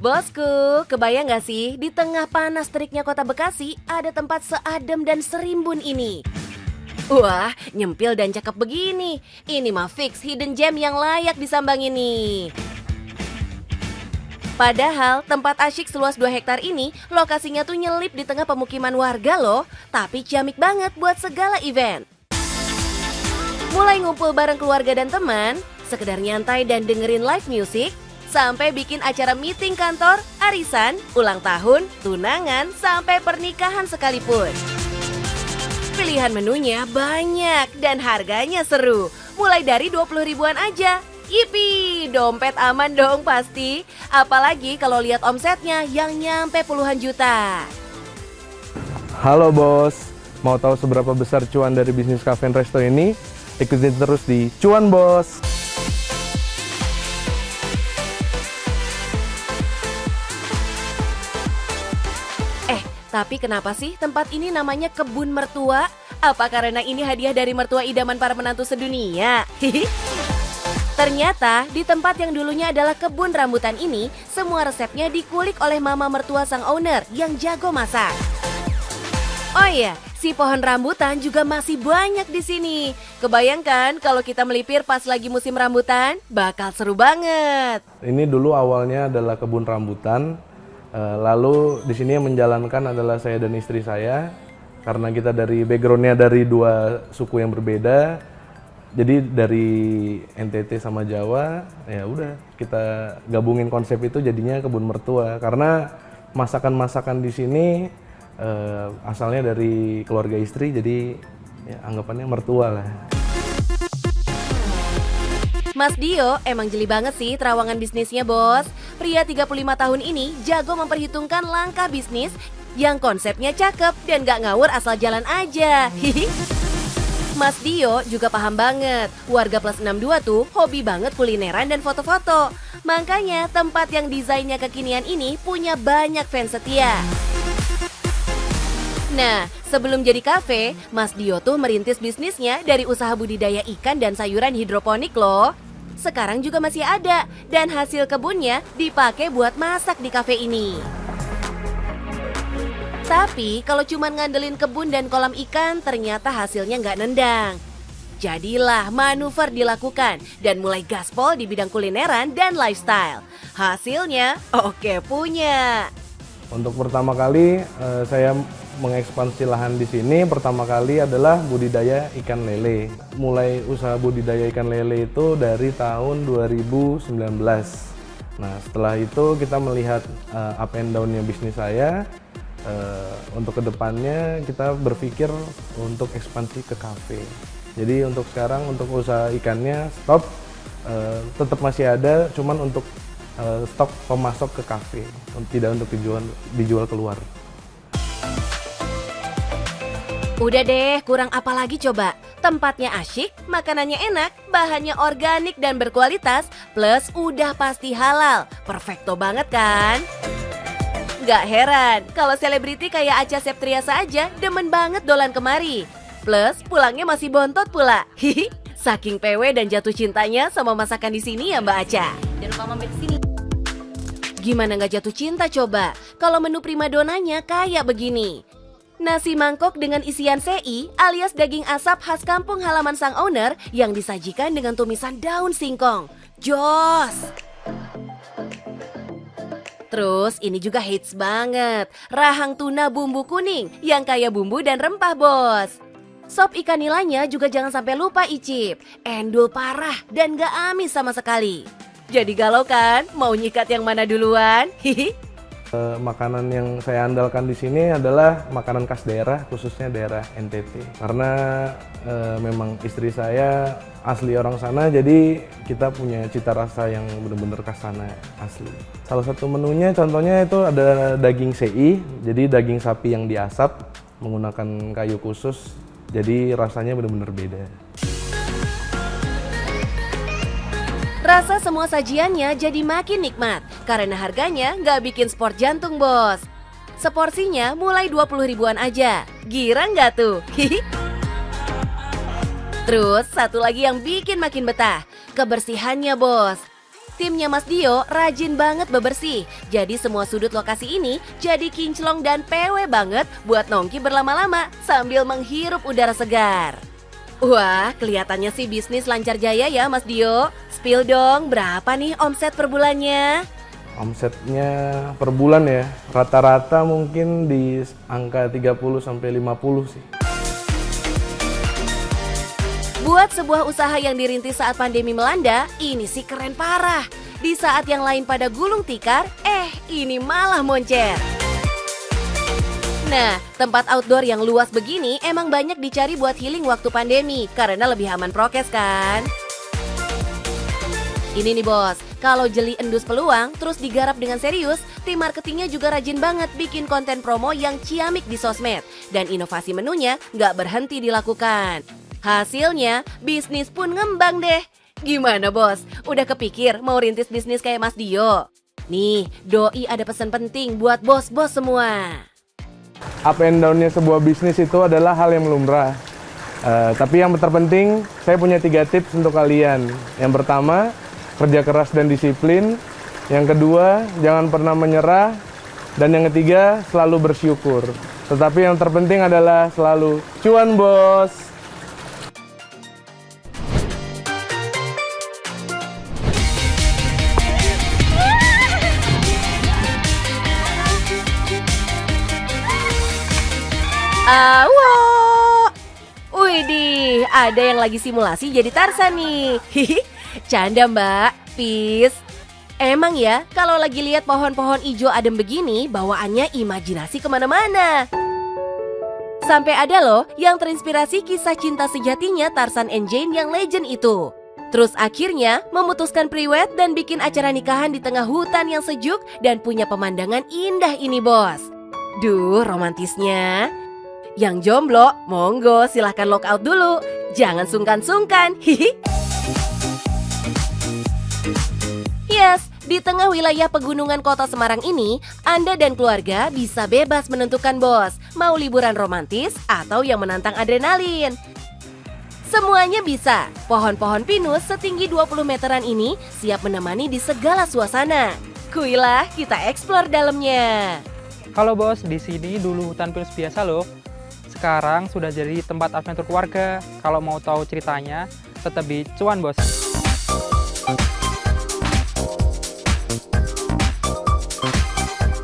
Bosku, kebayang gak sih di tengah panas teriknya kota Bekasi ada tempat seadem dan serimbun ini? Wah, nyempil dan cakep begini. Ini mah fix hidden gem yang layak disambangi nih. Padahal tempat asyik seluas 2 hektar ini lokasinya tuh nyelip di tengah pemukiman warga loh. Tapi ciamik banget buat segala event. Mulai ngumpul bareng keluarga dan teman, sekedar nyantai dan dengerin live music, sampai bikin acara meeting kantor, arisan, ulang tahun, tunangan, sampai pernikahan sekalipun. Pilihan menunya banyak dan harganya seru, mulai dari 20 ribuan aja. Yipi, dompet aman dong pasti. Apalagi kalau lihat omsetnya yang nyampe puluhan juta. Halo bos, mau tahu seberapa besar cuan dari bisnis cafe and resto ini? Ikutin terus di Cuan Bos. Tapi kenapa sih tempat ini namanya Kebun Mertua? Apa karena ini hadiah dari mertua idaman para menantu sedunia? Ternyata di tempat yang dulunya adalah kebun rambutan ini, semua resepnya dikulik oleh mama mertua sang owner yang jago masak. Oh iya, si pohon rambutan juga masih banyak di sini. Kebayangkan kalau kita melipir pas lagi musim rambutan, bakal seru banget. Ini dulu awalnya adalah kebun rambutan. Lalu di sini yang menjalankan adalah saya dan istri saya, karena kita dari backgroundnya dari dua suku yang berbeda, jadi dari NTT sama Jawa, ya udah kita gabungin konsep itu jadinya Kebun Mertua, karena masakan-masakan di sini asalnya dari keluarga istri, jadi ya, anggapannya mertua lah. Mas Dio emang jeli banget sih terawangan bisnisnya bos. Pria 35 tahun ini jago memperhitungkan langkah bisnis yang konsepnya cakep dan gak ngawur asal jalan aja. Mas Dio juga paham banget, warga plus 62 tuh hobi banget kulineran dan foto-foto. Makanya tempat yang desainnya kekinian ini punya banyak fans setia. Nah, sebelum jadi kafe, Mas Dio tuh merintis bisnisnya dari usaha budidaya ikan dan sayuran hidroponik loh. Sekarang juga masih ada, dan hasil kebunnya dipakai buat masak di kafe ini. Tapi kalau cuma ngandelin kebun dan kolam ikan, ternyata hasilnya nggak nendang. Jadilah manuver dilakukan dan mulai gaspol di bidang kulineran dan lifestyle. Hasilnya oke punya. Untuk pertama kali saya mengekspansi lahan di sini, pertama kali adalah budidaya ikan lele. Mulai usaha budidaya ikan lele itu dari tahun 2019. Nah, setelah itu kita melihat up and down-nya bisnis saya. Untuk kedepannya kita berpikir untuk ekspansi ke kafe. Jadi untuk sekarang untuk usaha ikannya stop, tetap masih ada, cuman untuk stok pemasok ke kafe, tidak untuk dijual keluar. Udah deh, kurang apa lagi coba? Tempatnya asyik, makanannya enak, bahannya organik dan berkualitas, plus udah pasti halal. Perfecto banget kan? Gak heran, kalau selebriti kayak Acha Septriasa aja demen banget dolan kemari. Plus pulangnya masih bontot pula. Hihi, saking PW dan jatuh cintanya sama masakan di sini ya Mbak Acha. Jangan lupa mampir ke sini. Gimana gak jatuh cinta coba? Kalau menu primadonanya kayak begini. Nasi mangkok dengan isian sei alias daging asap khas kampung halaman sang owner yang disajikan dengan tumisan daun singkong. Jos! Terus ini juga hits banget, rahang tuna bumbu kuning yang kaya bumbu dan rempah bos. Sop ikan nilainya juga jangan sampai lupa icip, endul parah dan gak amis sama sekali. Jadi galau kan, mau nyikat yang mana duluan? Hihi. Makanan yang saya andalkan di sini adalah makanan khas daerah, khususnya daerah NTT. Karena memang istri saya asli orang sana, jadi kita punya cita rasa yang benar-benar khas sana asli. Salah satu menunya contohnya itu ada daging sei, jadi daging sapi yang diasap menggunakan kayu khusus, jadi rasanya benar-benar beda. Rasa semua sajiannya jadi makin nikmat karena harganya nggak bikin sport jantung bos. Seporsinya mulai 20 ribuan aja. Girang nggak tuh? Hihi. Terus satu lagi yang bikin makin betah, kebersihannya bos. Timnya Mas Dio rajin banget bebersih. Jadi semua sudut lokasi ini jadi kinclong dan PW banget buat nongki berlama-lama sambil menghirup udara segar. Wah, kelihatannya sih bisnis lancar jaya ya Mas Dio. Spill dong, berapa nih omset per bulannya? Omsetnya per bulan ya, rata-rata mungkin di angka 30 sampai 50 sih. Buat sebuah usaha yang dirintis saat pandemi melanda, ini sih keren parah. Di saat yang lain pada gulung tikar, ini malah moncer. Nah, tempat outdoor yang luas begini emang banyak dicari buat healing waktu pandemi, karena lebih aman prokes kan? Ini nih bos, kalau jeli endus peluang terus digarap dengan serius, tim marketingnya juga rajin banget bikin konten promo yang ciamik di sosmed. Dan inovasi menunya nggak berhenti dilakukan. Hasilnya, bisnis pun ngembang deh. Gimana bos? Udah kepikir mau rintis bisnis kayak Mas Dio? Nih, doi ada pesan penting buat bos-bos semua. Up and down-nya sebuah bisnis itu adalah hal yang lumrah. Tapi yang terpenting, saya punya 3 tips untuk kalian. Yang pertama, kerja keras dan disiplin. Yang kedua, jangan pernah menyerah. Dan yang ketiga, selalu bersyukur. Tetapi yang terpenting adalah selalu cuan bos. Awo! Widih, ada yang lagi simulasi jadi Tarzan nih. Hihi, canda mbak, peace. Emang ya, kalau lagi lihat pohon-pohon ijo adem begini, bawaannya imajinasi kemana-mana. Sampai ada loh yang terinspirasi kisah cinta sejatinya Tarzan and Jane yang legend itu. Terus akhirnya memutuskan priwed dan bikin acara nikahan di tengah hutan yang sejuk dan punya pemandangan indah ini bos. Duh, romantisnya. Yang jomblo, monggo silahkan lock out dulu. Jangan sungkan-sungkan. Hihi. Yes, di tengah wilayah pegunungan kota Semarang ini, Anda dan keluarga bisa bebas menentukan bos, mau liburan romantis atau yang menantang adrenalin. Semuanya bisa. Pohon-pohon pinus setinggi 20 meteran ini siap menemani di segala suasana. Kuilah kita eksplor dalamnya. Halo bos, di sini dulu hutan pinus biasa loh. Sekarang sudah jadi tempat adventure keluarga. Kalau mau tahu ceritanya, tetap di Cuan bos.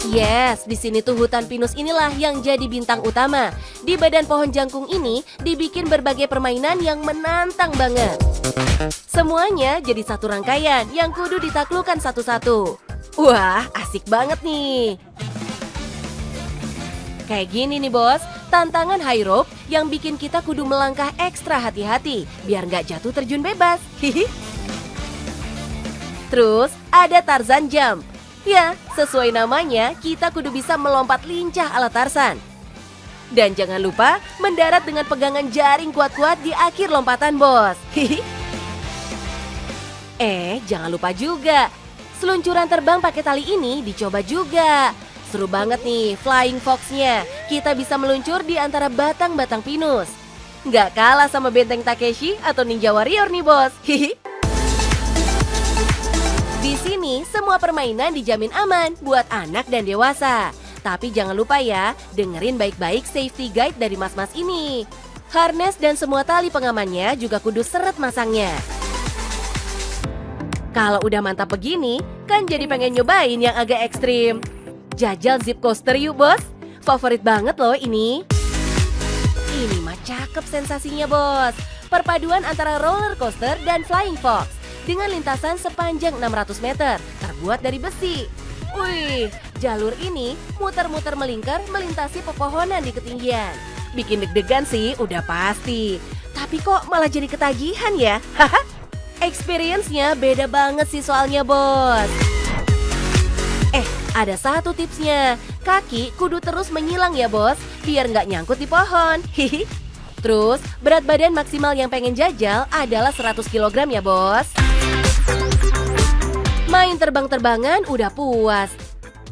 Yes, di sini tuh hutan pinus inilah yang jadi bintang utama. Di badan pohon jangkung ini dibikin berbagai permainan yang menantang banget. Semuanya jadi satu rangkaian yang kudu ditaklukkan satu-satu. Wah, asik banget nih. Kayak gini nih bos, tantangan high rope yang bikin kita kudu melangkah ekstra hati-hati biar nggak jatuh terjun bebas. Hihi. Terus ada Tarzan Jump. Ya, sesuai namanya, kita kudu bisa melompat lincah ala Tarzan. Dan jangan lupa mendarat dengan pegangan jaring kuat-kuat di akhir lompatan bos. Hihi. Jangan lupa juga, seluncuran terbang pakai tali ini dicoba juga. Seru banget nih Flying Fox-nya. Kita bisa meluncur di antara batang-batang pinus. Nggak kalah sama benteng Takeshi atau Ninja Warrior nih bos. Hihi. Di sini semua permainan dijamin aman buat anak dan dewasa. Tapi jangan lupa ya, dengerin baik-baik safety guide dari mas-mas ini. Harness dan semua tali pengamannya juga kudu seret masangnya. Kalau udah mantap begini, kan jadi pengen nyobain yang agak ekstrim. Jajal zip coaster yuk bos, favorit banget loh ini. Ini mah cakep sensasinya bos. Perpaduan antara roller coaster dan Flying Fox dengan lintasan sepanjang 600 meter terbuat dari besi. Wih, jalur ini muter-muter melingkar melintasi pepohonan di ketinggian. Bikin deg-degan sih udah pasti. Tapi kok malah jadi ketagihan ya? Haha. Experience-nya beda banget sih soalnya bos. Ada satu tipsnya, kaki kudu terus menyilang ya bos, biar nggak nyangkut di pohon. Hihi. Terus, berat badan maksimal yang pengen jajal adalah 100 kg ya bos. Main terbang-terbangan udah puas.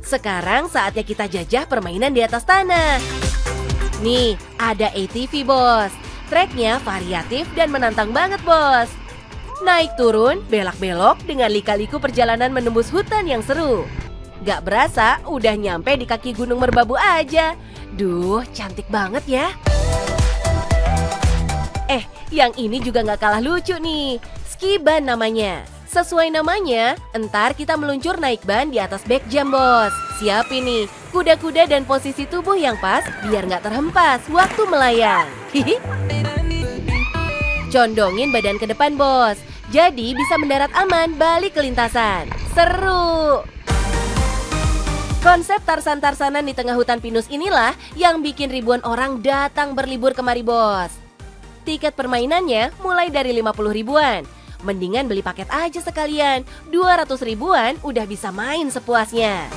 Sekarang saatnya kita jajah permainan di atas tanah. Nih, ada ATV bos. Treknya variatif dan menantang banget bos. Naik turun, belak-belok dengan lika-liku perjalanan menembus hutan yang seru. Gak berasa udah nyampe di kaki Gunung Merbabu aja. Duh, cantik banget ya. Yang ini juga gak kalah lucu nih. Ski ban namanya. Sesuai namanya, entar kita meluncur naik ban di atas back jump, bos. Siapin nih, kuda-kuda dan posisi tubuh yang pas biar gak terhempas waktu melayang. Hihi. Condongin badan ke depan, bos. Jadi bisa mendarat aman balik ke lintasan. Seru! Konsep Tarsan-Tarsanan di tengah hutan pinus inilah yang bikin ribuan orang datang berlibur kemari, bos. Tiket permainannya mulai dari 50 ribuan. Mendingan beli paket aja sekalian, 200 ribuan udah bisa main sepuasnya.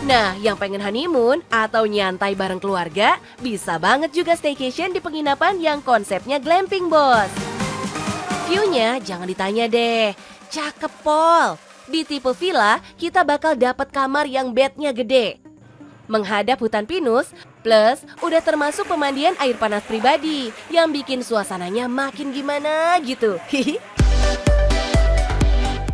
Nah, yang pengen honeymoon atau nyantai bareng keluarga, bisa banget juga staycation di penginapan yang konsepnya glamping, bos. View-nya jangan ditanya deh, cakep pol. Di tipe villa, kita bakal dapat kamar yang bednya gede. Menghadap hutan pinus, plus udah termasuk pemandian air panas pribadi yang bikin suasananya makin gimana gitu.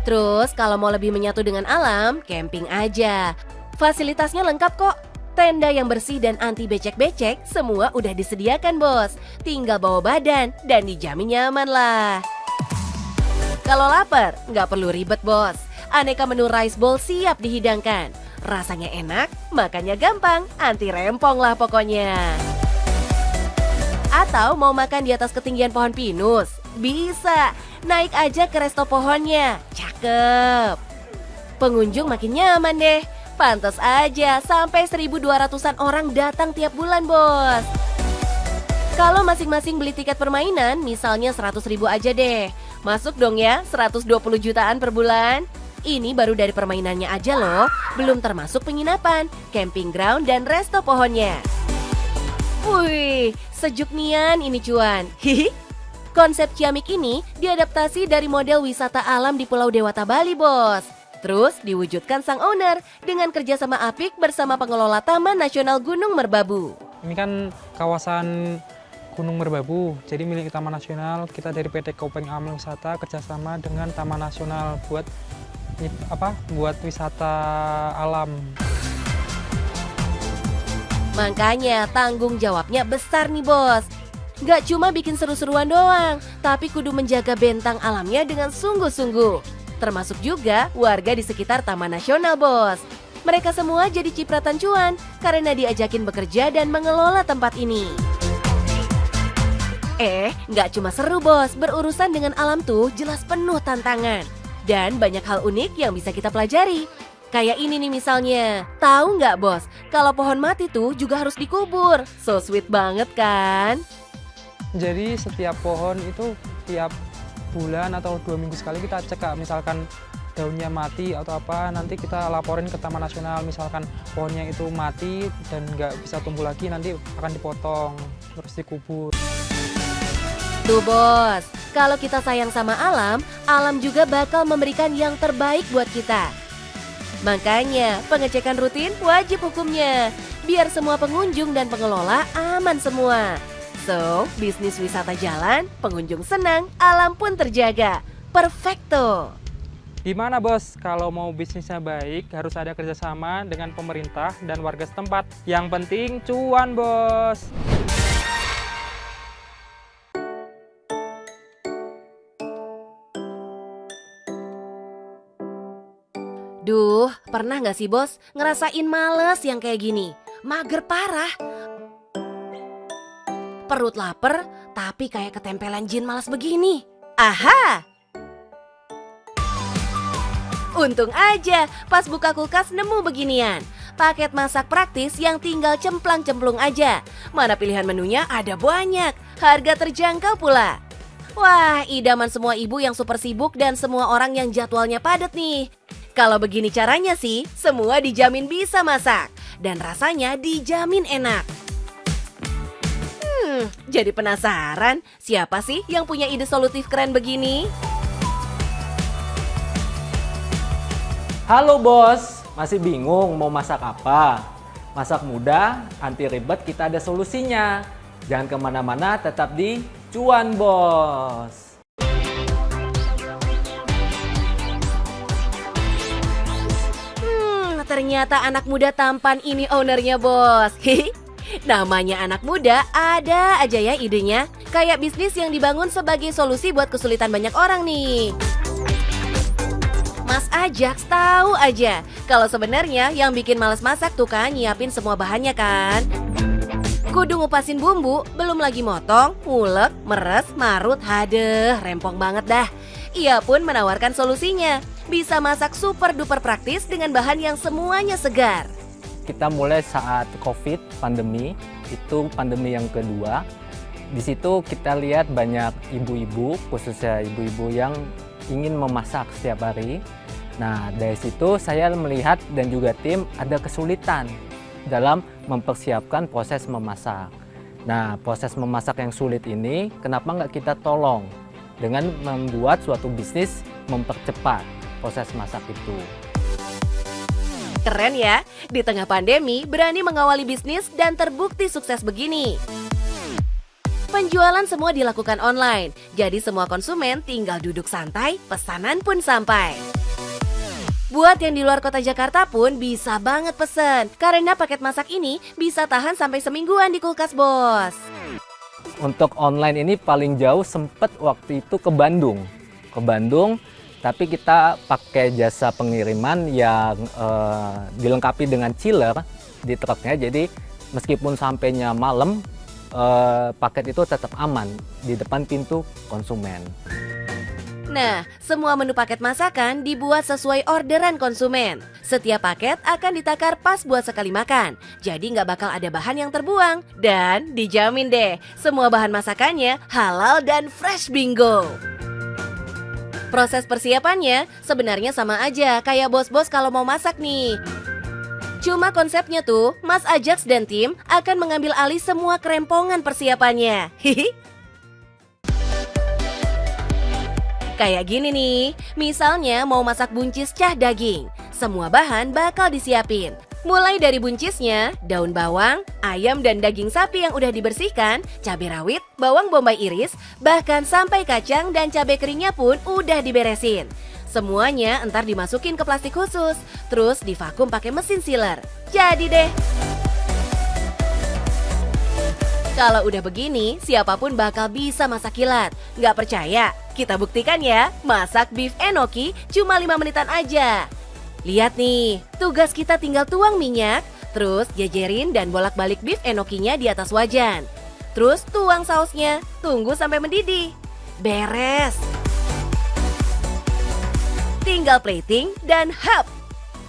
Terus kalau mau lebih menyatu dengan alam, camping aja. Fasilitasnya lengkap kok. Tenda yang bersih dan anti becek-becek semua udah disediakan, bos. Tinggal bawa badan dan dijamin nyaman lah. Kalau lapar, nggak perlu ribet, bos. Aneka menu rice bowl siap dihidangkan. Rasanya enak, makannya gampang, anti rempong lah pokoknya. Atau mau makan di atas ketinggian pohon pinus? Bisa, naik aja ke resto pohonnya, cakep. Pengunjung makin nyaman deh, pantas aja sampai 1.200-an orang datang tiap bulan, bos. Kalau masing-masing beli tiket permainan, misalnya 100 ribu aja deh. Masuk dong ya, 120 jutaan per bulan. Ini baru dari permainannya aja loh, belum termasuk penginapan, camping ground, dan resto pohonnya. Wih, sejuk nian ini cuan. Hihi. Konsep Ciamik ini diadaptasi dari model wisata alam di Pulau Dewata, Bali, bos. Terus diwujudkan sang owner dengan kerjasama apik bersama pengelola Taman Nasional Gunung Merbabu. Ini kan kawasan Gunung Merbabu, jadi milik Taman Nasional. Kita dari PT Kopeng Amal Wisata kerjasama dengan Taman Nasional buat wisata alam. Makanya tanggung jawabnya besar nih, bos. Gak cuma bikin seru-seruan doang, tapi kudu menjaga bentang alamnya dengan sungguh-sungguh. Termasuk juga warga di sekitar Taman Nasional, bos. Mereka semua jadi cipratan cuan karena diajakin bekerja dan mengelola tempat ini. Gak cuma seru, bos. Berurusan dengan alam tuh jelas penuh tantangan. Dan banyak hal unik yang bisa kita pelajari. Kayak ini nih misalnya. Tahu nggak, bos, kalau pohon mati tuh juga harus dikubur. So sweet banget kan? Jadi setiap pohon itu tiap bulan atau 2 minggu sekali kita cek, Kak. Misalkan daunnya mati atau apa, nanti kita laporin ke Taman Nasional. Misalkan pohonnya itu mati dan nggak bisa tumbuh lagi, nanti akan dipotong terus dikubur. Tuh, bos, kalau kita sayang sama alam, alam juga bakal memberikan yang terbaik buat kita. Makanya, pengecekan rutin wajib hukumnya, biar semua pengunjung dan pengelola aman semua. So, bisnis wisata jalan, pengunjung senang, alam pun terjaga. Perfecto! Gimana, bos? Kalau mau bisnisnya baik, harus ada kerjasama dengan pemerintah dan warga setempat. Yang penting cuan, bos! Duh, pernah nggak sih, bos, ngerasain males yang kayak gini? Mager parah. Perut lapar, tapi kayak ketempelan jin malas begini. Aha! Untung aja, pas buka kulkas nemu beginian. Paket masak praktis yang tinggal cemplang-cemplung aja. Mana pilihan menunya ada banyak, harga terjangkau pula. Wah, idaman semua ibu yang super sibuk dan semua orang yang jadwalnya padat nih. Kalau begini caranya sih, semua dijamin bisa masak. Dan rasanya dijamin enak. Jadi penasaran, siapa sih yang punya ide solutif keren begini? Halo bos, masih bingung mau masak apa? Masak mudah, anti ribet, kita ada solusinya. Jangan kemana-mana, tetap di Cuan Bos. ternyata anak muda tampan ini ownernya, bos. Hihi. Namanya anak muda, ada aja ya idenya. Kayak bisnis yang dibangun sebagai solusi buat kesulitan banyak orang nih. Mas Ajax tahu aja kalau sebenarnya yang bikin males masak tuh kan nyiapin semua bahannya kan. Kudu ngupasin bumbu, belum lagi motong, ngulek, meres, marut, hadeh, rempong banget dah. Ia pun menawarkan solusinya. Bisa masak super duper praktis dengan bahan yang semuanya segar. Kita mulai saat COVID, pandemi, itu pandemi yang kedua. Di situ kita lihat banyak ibu-ibu, khususnya ibu-ibu yang ingin memasak setiap hari. Nah, dari situ saya melihat dan juga tim ada kesulitan dalam mempersiapkan proses memasak. Nah, proses memasak yang sulit ini, kenapa nggak kita tolong dengan membuat suatu bisnis mempercepat proses masak itu. Keren ya, di tengah pandemi berani mengawali bisnis dan terbukti sukses begini. Penjualan semua dilakukan online, jadi semua konsumen tinggal duduk santai, pesanan pun sampai. Buat yang di luar kota Jakarta pun bisa banget pesen, karena paket masak ini bisa tahan sampai semingguan di kulkas, bos. Untuk online ini paling jauh sempet waktu itu ke Bandung. Tapi kita pakai jasa pengiriman yang dilengkapi dengan chiller di truknya. Jadi meskipun sampainya malam, paket itu tetap aman di depan pintu konsumen. Nah, semua menu paket masakan dibuat sesuai orderan konsumen. Setiap paket akan ditakar pas buat sekali makan, jadi nggak bakal ada bahan yang terbuang. Dan dijamin deh, semua bahan masakannya halal dan fresh bingo. Proses persiapannya sebenarnya sama aja kayak bos-bos kalau mau masak nih. Cuma konsepnya tuh, Mas Ajax dan tim akan mengambil alih semua kerempongan persiapannya. Hihi. Kayak gini nih, misalnya mau masak buncis cah daging. Semua bahan bakal disiapin. Mulai dari buncisnya, daun bawang, ayam dan daging sapi yang udah dibersihkan, cabai rawit, bawang bombay iris, bahkan sampai kacang dan cabai keringnya pun udah diberesin. Semuanya entar dimasukin ke plastik khusus, terus divakum pakai mesin sealer. Jadi deh. Kalau udah begini, siapapun bakal bisa masak kilat. Nggak percaya? Kita buktikan ya, masak beef enoki cuma 5 menitan aja. Lihat nih, tugas kita tinggal tuang minyak, terus jejerin dan bolak-balik beef enokinya di atas wajan. Terus tuang sausnya, tunggu sampai mendidih. Beres. Tinggal plating dan hap.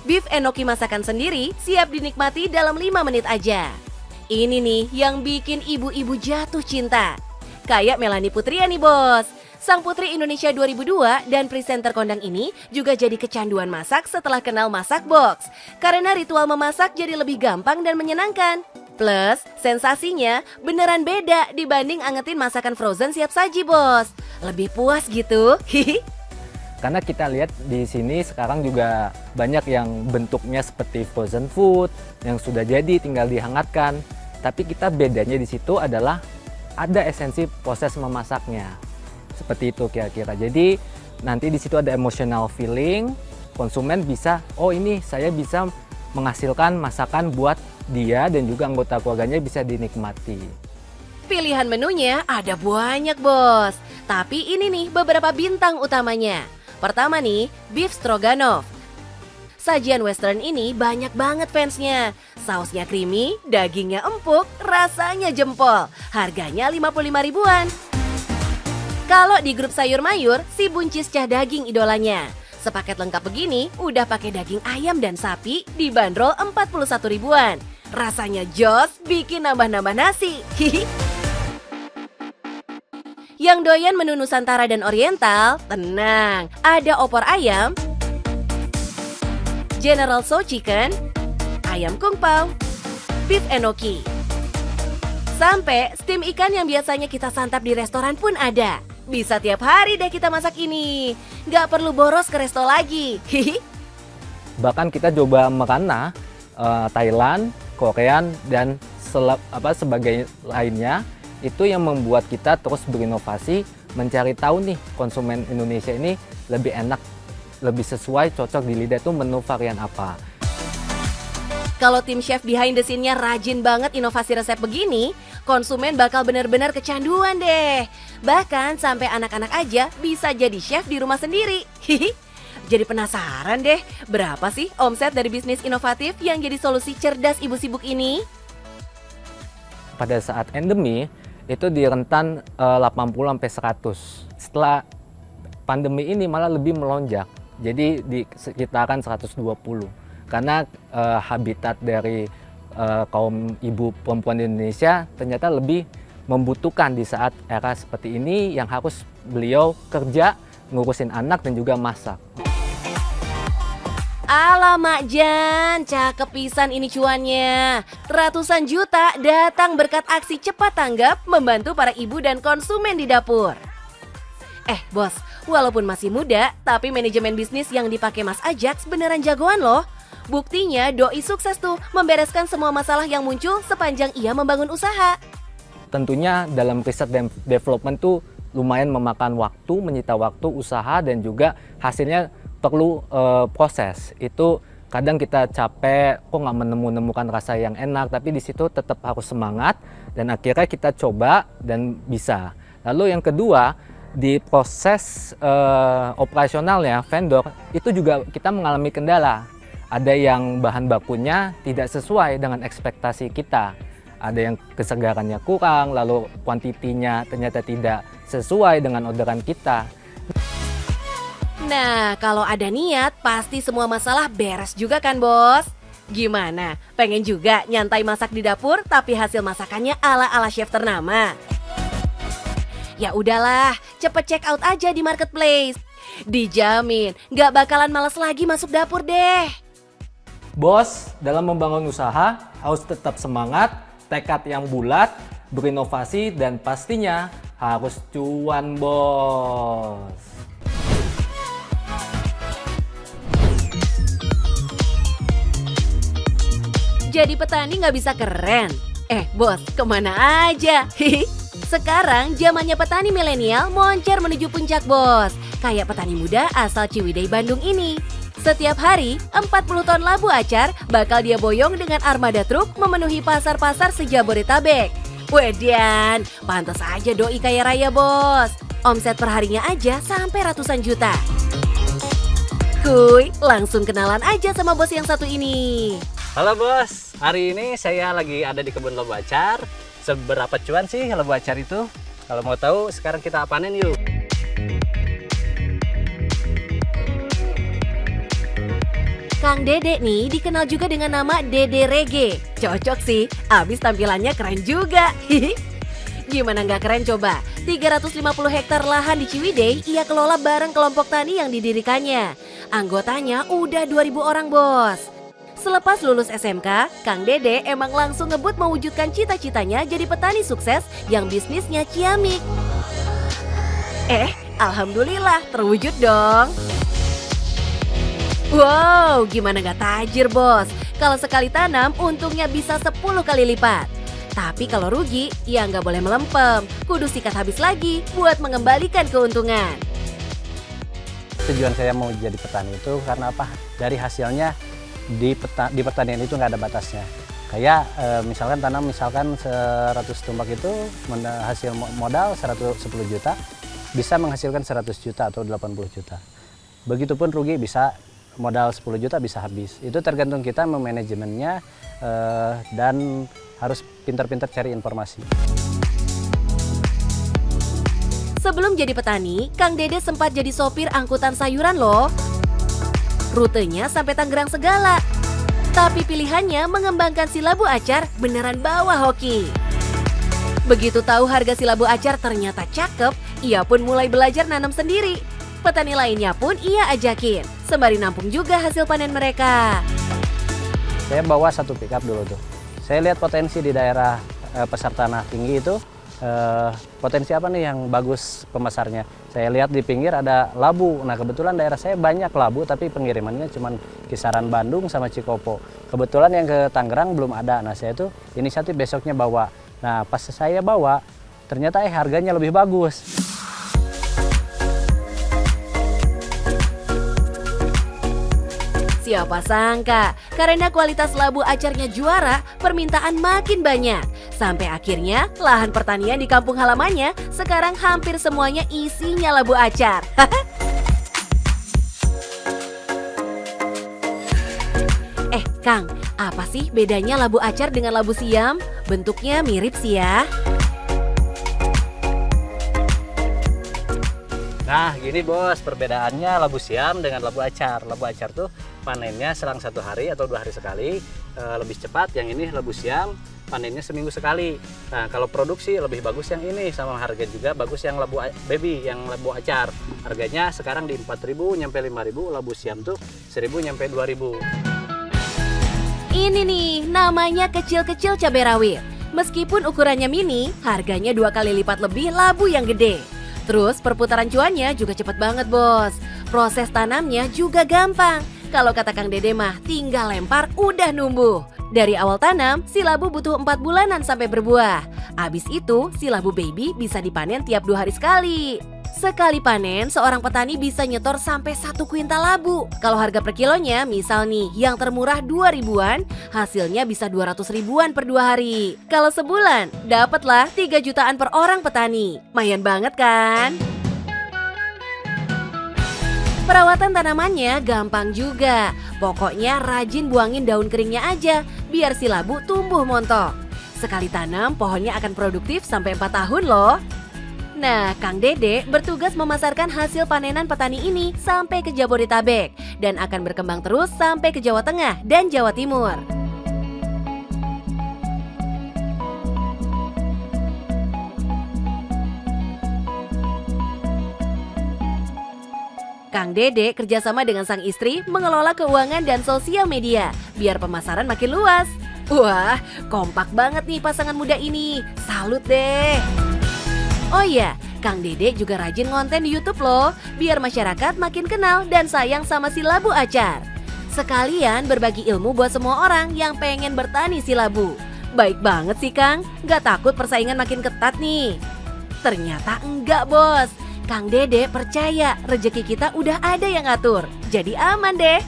Beef enoki masakan sendiri siap dinikmati dalam 5 menit aja. Ini nih yang bikin ibu-ibu jatuh cinta. Kayak Melanie Putria nih, bos. Sang Putri Indonesia 2002 dan presenter kondang ini juga jadi kecanduan masak setelah kenal Masak Box. Karena ritual memasak jadi lebih gampang dan menyenangkan. Plus, sensasinya beneran beda dibanding angetin masakan frozen siap saji, bos. Lebih puas gitu. Hihi. Karena kita lihat di sini sekarang juga banyak yang bentuknya seperti frozen food yang sudah jadi tinggal dihangatkan. Tapi kita bedanya di situ adalah ada esensi proses memasaknya. Seperti itu kira-kira. Jadi nanti di situ ada emotional feeling, konsumen bisa, oh ini saya bisa menghasilkan masakan buat dia dan juga anggota keluarganya bisa dinikmati. Pilihan menunya ada banyak, bos. Tapi ini nih beberapa bintang utamanya. Pertama nih, beef stroganoff. Sajian western ini banyak banget fansnya. Sausnya creamy, dagingnya empuk, rasanya jempol. Harganya 55 ribuan. Kalau di grup sayur mayur, si buncis cah daging idolanya. Sepaket lengkap begini, udah pakai daging ayam dan sapi, dibanderol 41 ribuan. Rasanya jos, bikin nambah-nambah nasi. Hihi. Yang doyan menu Nusantara dan Oriental, tenang, ada opor ayam, General Tso Chicken, ayam kung pao, beef enoki. Sampai steam ikan yang biasanya kita santap di restoran pun ada. Bisa tiap hari deh kita masak ini. Nggak perlu boros ke resto lagi. Hihi. Bahkan kita coba merana Thailand, Korean dan sebagai lainnya. Itu yang membuat kita terus berinovasi, mencari tahu nih konsumen Indonesia ini lebih enak, lebih sesuai, cocok di lidah itu menu varian apa. Kalau tim chef behind the scene-nya rajin banget inovasi resep begini, konsumen bakal benar-benar kecanduan deh. Bahkan sampai anak-anak aja bisa jadi chef di rumah sendiri. Hihi. Jadi penasaran deh, berapa sih omset dari bisnis inovatif yang jadi solusi cerdas ibu sibuk ini? Pada saat endemi itu di rentan 80-100. Setelah pandemi ini malah lebih melonjak, jadi di sekitaran 120. Karena habitat dari kaum ibu perempuan di Indonesia ternyata lebih membutuhkan di saat era seperti ini yang harus beliau kerja, ngurusin anak dan juga masak. Alamak Jan, cakep pisan ini cuannya. Ratusan juta datang berkat aksi cepat tanggap membantu para ibu dan konsumen di dapur. Bos, walaupun masih muda, tapi manajemen bisnis yang dipakai Mas Ajax beneran jagoan loh. Buktinya Doi sukses tuh membereskan semua masalah yang muncul sepanjang ia membangun usaha. Tentunya dalam riset dan development tuh lumayan memakan waktu, menyita waktu, usaha dan juga hasilnya perlu proses. Itu kadang kita capek, kok nggak menemukan rasa yang enak, tapi di situ tetap harus semangat dan akhirnya kita coba dan bisa. Lalu yang kedua, di proses operasionalnya vendor itu juga kita mengalami kendala. Ada yang bahan bakunya tidak sesuai dengan ekspektasi kita. Ada yang kesegarannya kurang, lalu kuantitinya ternyata tidak sesuai dengan orderan kita. Nah, kalau ada niat, pasti semua masalah beres juga kan, Bos? Gimana? Pengen juga nyantai masak di dapur, tapi hasil masakannya ala-ala chef ternama? Ya udahlah, cepet check out aja di marketplace. Dijamin, gak bakalan males lagi masuk dapur deh. Bos, dalam membangun usaha harus tetap semangat, tekad yang bulat, berinovasi, dan pastinya harus cuan, bos. Jadi petani nggak bisa keren? Bos, kemana aja? Sekarang zamannya petani milenial moncer menuju puncak, Bos. Kayak petani muda asal Ciwidey, Bandung ini. Setiap hari, 40 ton labu acar bakal dia boyong dengan armada truk memenuhi pasar-pasar se-Jabodetabek. Wedian, pantas aja Doi kaya raya, Bos. Omset perharinya aja sampai ratusan juta. Kuy, langsung kenalan aja sama bos yang satu ini. Halo bos, hari ini saya lagi ada di kebun labu acar. Seberapa cuan sih labu acar itu? Kalau mau tahu, sekarang kita panen yuk. Kang Dede nih dikenal juga dengan nama Dede Reggae. Cocok sih, abis tampilannya keren juga. Gimana nggak keren coba? 350 hektar lahan di Ciwidey ia kelola bareng kelompok tani yang didirikannya. Anggotanya udah 2.000 orang, Bos. Selepas lulus SMK, Kang Dede emang langsung ngebut mewujudkan cita-citanya jadi petani sukses yang bisnisnya ciamik. Alhamdulillah terwujud dong. Wow, gimana nggak tajir, Bos? Kalau sekali tanam, untungnya bisa 10 kali lipat. Tapi kalau rugi, ya nggak boleh melempem. Kudu sikat habis lagi buat mengembalikan keuntungan. Tujuan saya mau jadi petani itu karena apa? Dari hasilnya di pertanian itu nggak ada batasnya. Kayak misalkan tanam 100 tumbak itu hasil modal 110 juta, bisa menghasilkan 100 juta atau 80 juta. Begitupun rugi bisa modal 10 juta bisa habis. Itu tergantung kita memanajemennya dan harus pintar-pintar cari informasi. Sebelum jadi petani, Kang Dede sempat jadi sopir angkutan sayuran loh. Rutenya sampai Tangerang segala. Tapi pilihannya mengembangkan si labu acar beneran bawa hoki. Begitu tahu harga si labu acar ternyata cakep, ia pun mulai belajar nanam sendiri. Petani lainnya pun ia ajakin, sembari nampung juga hasil panen mereka. Saya bawa satu pickup dulu tuh. Saya lihat potensi di daerah pasar tanah tinggi itu, potensi apa nih yang bagus pemasarnya. Saya lihat di pinggir ada labu. Nah kebetulan daerah saya banyak labu tapi pengirimannya cuma kisaran Bandung sama Cikopo. Kebetulan yang ke Tangerang belum ada. Nah saya tuh inisiatif besoknya bawa. Nah pas saya bawa ternyata harganya lebih bagus. Si Siapa sangka, karena kualitas labu acarnya juara, permintaan makin banyak. Sampai akhirnya, lahan pertanian di kampung halamannya sekarang hampir semuanya isinya labu acar. Kang, apa sih bedanya labu acar dengan labu siam? Bentuknya mirip sih ya. Nah, gini bos, perbedaannya labu siam dengan labu acar. Labu acar tuh panennya selang 1 hari atau 2 hari sekali, lebih cepat. Yang ini labu siam panennya seminggu sekali. Nah, kalau produksi lebih bagus yang ini, sama harga juga bagus yang labu baby, yang labu acar. Harganya sekarang di 4.000 nyampe 5.000, labu siam tuh 1.000 nyampe 2.000. Ini nih, namanya kecil-kecil cabai rawit. Meskipun ukurannya mini, harganya 2 kali lipat lebih labu yang gede. Terus perputaran cuannya juga cepet banget bos. Proses tanamnya juga gampang. Kalau kata Kang Dede mah, tinggal lempar udah numbuh. Dari awal tanam, si labu butuh 4 bulanan sampai berbuah. Abis itu, si labu baby bisa dipanen tiap 2 hari sekali. Sekali panen, seorang petani bisa nyetor sampai 1 kuintal labu. Kalau harga per kilonya, misal nih, yang termurah 2 ribuan, hasilnya bisa 200 ribuan per 2 hari. Kalau sebulan, dapatlah 3 jutaan per orang petani. Mayan banget kan? Perawatan tanamannya gampang juga. Pokoknya rajin buangin daun keringnya aja, biar si labu tumbuh montok. Sekali tanam, pohonnya akan produktif sampai 4 tahun loh. Nah, Kang Dede bertugas memasarkan hasil panenan petani ini sampai ke Jabodetabek dan akan berkembang terus sampai ke Jawa Tengah dan Jawa Timur. Kang Dede kerjasama dengan sang istri mengelola keuangan dan sosial media biar pemasaran makin luas. Wah, kompak banget nih pasangan muda ini. Salut deh. Oh iya, Kang Dede juga rajin ngonten di YouTube loh, biar masyarakat makin kenal dan sayang sama si labu acar. Sekalian berbagi ilmu buat semua orang yang pengen bertani si labu. Baik banget sih Kang, gak takut persaingan makin ketat nih. Ternyata enggak bos, Kang Dede percaya rezeki kita udah ada yang ngatur, jadi aman deh.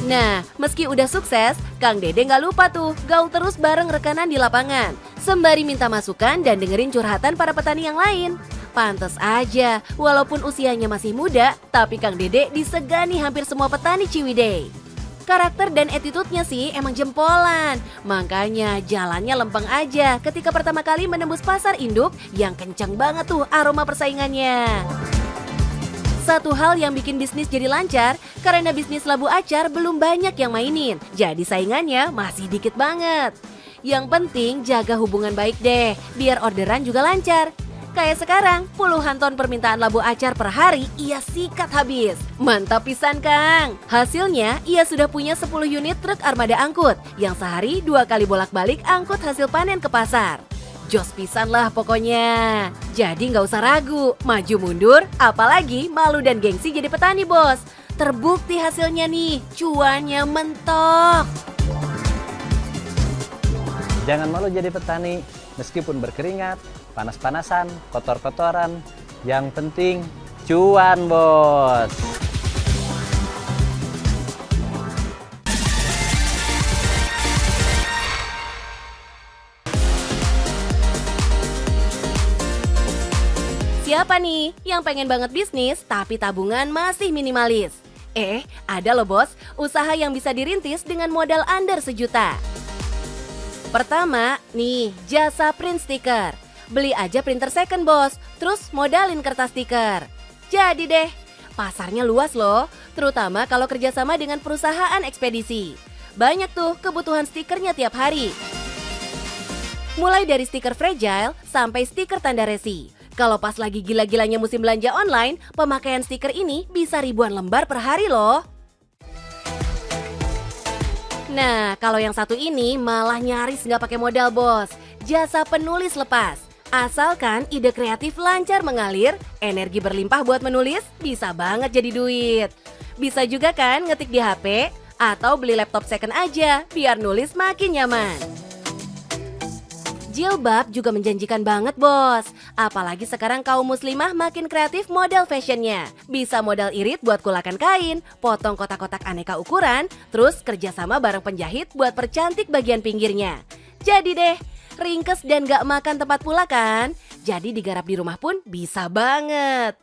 Nah, meski udah sukses, Kang Dede gak lupa tuh gaul terus bareng rekanan di lapangan, sembari minta masukan dan dengerin curhatan para petani yang lain. Pantes aja, walaupun usianya masih muda, tapi Kang Dede disegani hampir semua petani Ciwidey. Karakter dan attitude-nya sih emang jempolan, makanya jalannya lempeng aja ketika pertama kali menembus pasar induk yang kencang banget tuh aroma persaingannya. Satu hal yang bikin bisnis jadi lancar, karena bisnis labu acar belum banyak yang mainin, jadi saingannya masih dikit banget. Yang penting jaga hubungan baik deh, biar orderan juga lancar. Kayak sekarang, puluhan ton permintaan labu acar per hari ia sikat habis. Mantap pisan Kang. Hasilnya, ia sudah punya 10 unit truk armada angkut, yang sehari 2 kali bolak-balik angkut hasil panen ke pasar. Jos pisan lah pokoknya. Jadi nggak usah ragu, maju mundur, apalagi malu dan gengsi jadi petani bos. Terbukti hasilnya nih, cuannya mentok. Jangan malu jadi petani, meskipun berkeringat, panas-panasan, kotor-kotoran. Yang penting cuan bos. Siapa nih yang pengen banget bisnis tapi tabungan masih minimalis? Ada loh bos, usaha yang bisa dirintis dengan modal under 1 juta. Pertama, nih jasa print stiker. Beli aja printer second bos, terus modalin kertas stiker. Jadi deh, pasarnya luas loh, terutama kalau kerjasama dengan perusahaan ekspedisi. Banyak tuh kebutuhan stikernya tiap hari. Mulai dari stiker fragile sampai stiker tanda resi. Kalau pas lagi gila-gilanya musim belanja online, pemakaian stiker ini bisa ribuan lembar per hari loh. Nah, kalau yang satu ini malah nyaris nggak pakai modal bos. Jasa penulis lepas. Asalkan ide kreatif lancar mengalir, energi berlimpah buat menulis, bisa banget jadi duit. Bisa juga kan ngetik di HP, atau beli laptop second aja, biar nulis makin nyaman. Jilbab juga menjanjikan banget bos, Apalagi sekarang kaum muslimah makin kreatif model fashionnya. Bisa modal irit buat kulakan kain, potong kotak-kotak aneka ukuran, terus kerjasama bareng penjahit buat percantik bagian pinggirnya. Jadi deh, ringkes dan gak makan tempat pula kan? Jadi digarap di rumah pun bisa banget.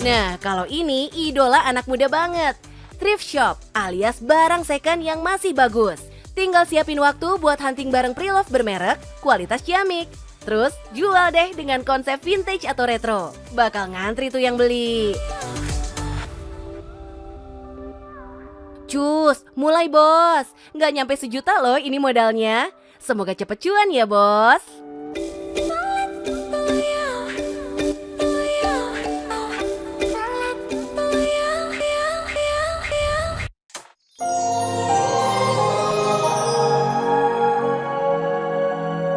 Nah, kalau ini idola anak muda banget. Thrift shop alias barang second yang masih bagus. Tinggal siapin waktu buat hunting barang pre-love bermerek, kualitas ciamik. Terus jual deh dengan konsep vintage atau retro. Bakal ngantri tuh yang beli. Cus, mulai bos. Nggak nyampe 1 juta loh ini modalnya. Semoga cepet cuan ya bos.